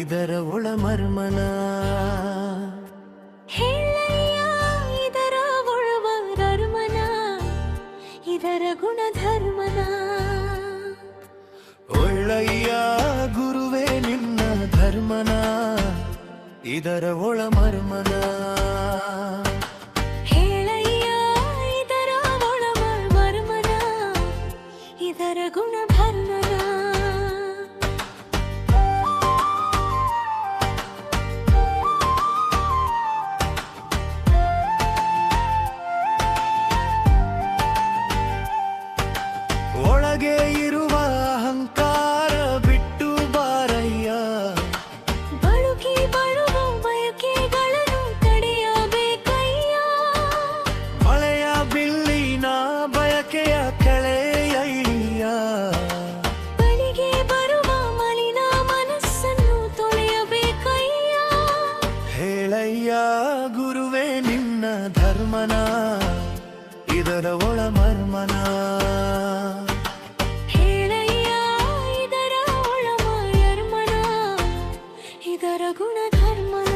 ಇದರ ಒಳ ಮರ್ಮನ. ಹೇಳಯ್ಯ ಇದರ ಒಳವ ಧರ್ಮನ, ಇದರ ಗುಣಧರ್ಮನ. ಒಳ್ಳಯ್ಯ ಗುರುವೇ ನಿನ್ನ ಧರ್ಮನ, ಇದರ ಒಳ ಮರ್ಮನ. ಹೇಳಯ್ಯ ಇದರ ಒಳವ ಮರ್ಮನ, ಇದರ ಗುಣಧರ್ಮನ. ಒಳಗೆ ಇರುವ ಅಹಂಕಾರ ಬಿಟ್ಟು ಬಾರಯ್ಯ, ಬಳುಕಿ ಬಳುವ ಬಯಕೆಗಳನ್ನು ತಡೆಯಬೇಕಯ್ಯ. ಮಳೆಯ ಬಿಲ್ಲಿನ ಬಯಕೆಯ ಕೆಳೆಯಯ್ಯ, ಬಳಿಗೆ ಬರುವ ಮಲಿನ ಮನಸ್ಸನ್ನು ತೊಳೆಯಬೇಕಯ್ಯ. ಹೇಳಯ್ಯ ಗುರುವೇ ನಿನ್ನ ಧರ್ಮನ, ಇದರ ಒಳ ಮರ್ಮನ. ಹೇಳಯ್ಯ ಇದರ ಒಳವ ಯರ್ಮನ, ಇದರ ಗುಣಧರ್ಮನ.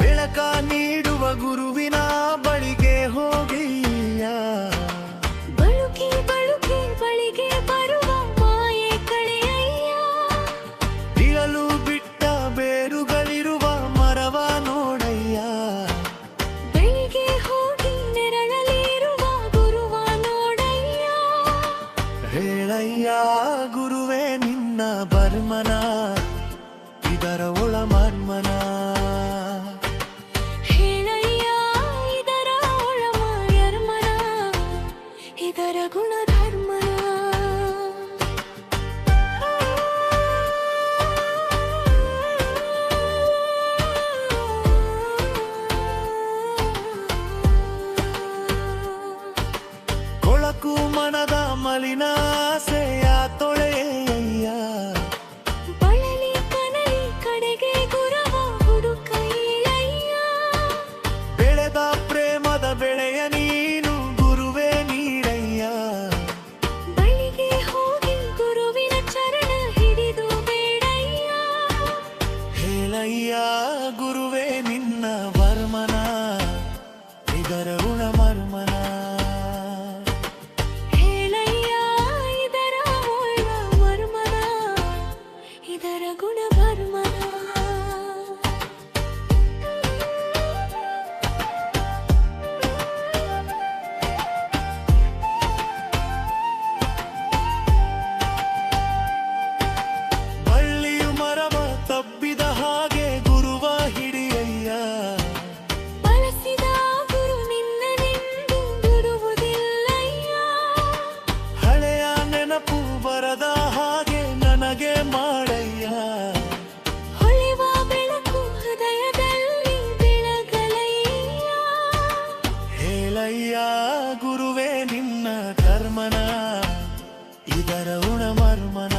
ಬೆಳಕ ನೀಡುವ ಗುರುವಿನ ಬಳಿಗೆ ಹೋಗಿಯ, ಬಳುಕಿ ಬಳುಕಿ ಬಳಿಗೆ ಬರುವ ಮಾಯೆ ಕಳೆಯಯ್ಯ. ಇರಲು ಬಿಟ್ಟ ಬೇರುಗಳಿರುವ ಮರವ ನೋಡಯ್ಯ, ಬೆಳಿಗ್ಗೆ ಹೋಗಿ ನೆರಳಲಿರುವ ಗುರುವ ನೋಡಯ್ಯ. ಹೇಳಯ್ಯ ಗುರುವೇ ನಿನ್ನ ಬರ್ಮನ, ಇದರ ಒಳ ಮರ್ಮನ. ಹೇಳಯ್ಯ ಇದರ ಒಳವ ಯರ್ಮನ, ಇದರ ಗುಣಧರ್ಮನ. ಕೊಳಕು ಮನದ ಮಲಿನಾಸೆಯ ತೊಳೆಯಯ್ಯ, ಬಳಲಿ ಕನಲಿ ಕಡೆಗೆ ಗುರವ ಹುಡುಕಯ್ಯ. ಬೆಳೆದ ಪ್ರೇಮದ ಬೆಳೆಯ ನೀನು ಗುರುವೇ ನೀಡಯ್ಯ, ಬಳಿಗೆ ಹೋಗಿ ಗುರುವಿನ ಚರಣ ಹಿಡಿದು ಬೇಡಯ್ಯ. ಹೇಳಯ್ಯ ಗುರುವೇ ನಿನ್ನ ವರ್ಮನ, ಇದರ ಗುಣ ಮರ್ಮನ. ಹೇಳಯ್ಯ ಇದರ ಒಳ ಮರ್ಮನ, ಇದರ ಗುಣಧರ್ಮನ. ಬಳ್ಳಿಯು ಮರವ ತಬ್ಬಿದ ಹಾಗೆ ಗುರುವ ಹಿಡಿಯಯ್ಯ, ಬಳಸಿದ ಗುರು ನಿನ್ನನೆಂದು ಬಿಡುವುದಿಲ್ಲಯ್ಯ. ಹಳೆಯ ನೆನಪು ಬರದ ಹಾಗೆ ನನಗೆ ಮಾಡಯ್ಯ, ಹೊಳೆವ ಬೆಳಕು ಹೃದಯದಲ್ಲಿ ಬೆಳಗಲಯ್ಯ. ಹೇಳಯ್ಯ ಗುರುವೇ ನಿನ್ನ ಕರ್ಮನ, ಇದರ ಗುಣ ಮರ್ಮನ.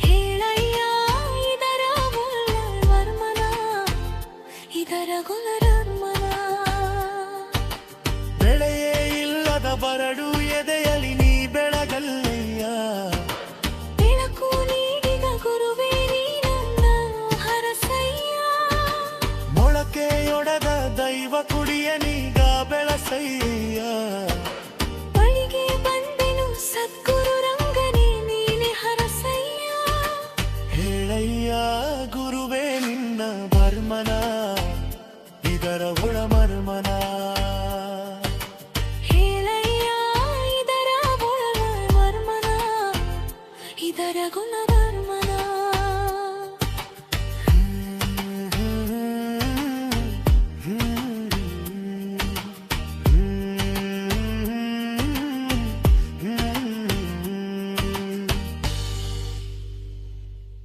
ಹೇಳಯ್ಯ ಇದರ ಒಳ ಮರ್ಮನ, ಇದರ ಗುಣಧರ್ಮನ. ಬೆಳೆಯೇ ಇಲ್ಲದ ಬರಡು ಎದೆಯಲಿ ನೀ ಬೆಳಗಲ್ಲಯ್ಯ, ಬೆಳಕು ನೀಡಿದ ಗುರುವೇ ನೀ ನನ್ನ ಹರಸಯ್ಯ. ಮೊಳಕೆಯೊಡೆದ ದೈವ ಕುಡಿಯ ನೀಗ ಬೆಳಸಯ್ಯ, ಬಳಿಗೆ ಬಂದೆನು ಸದ್ಗುರು ರಂಗನೇ ನೀನೆ ಹರಸಯ್ಯ. ಹೇಳಯ್ಯ ಗುರುವೇ ನಿನ್ನ ಬರ್ಮನ, ಇದರ ಗುಣ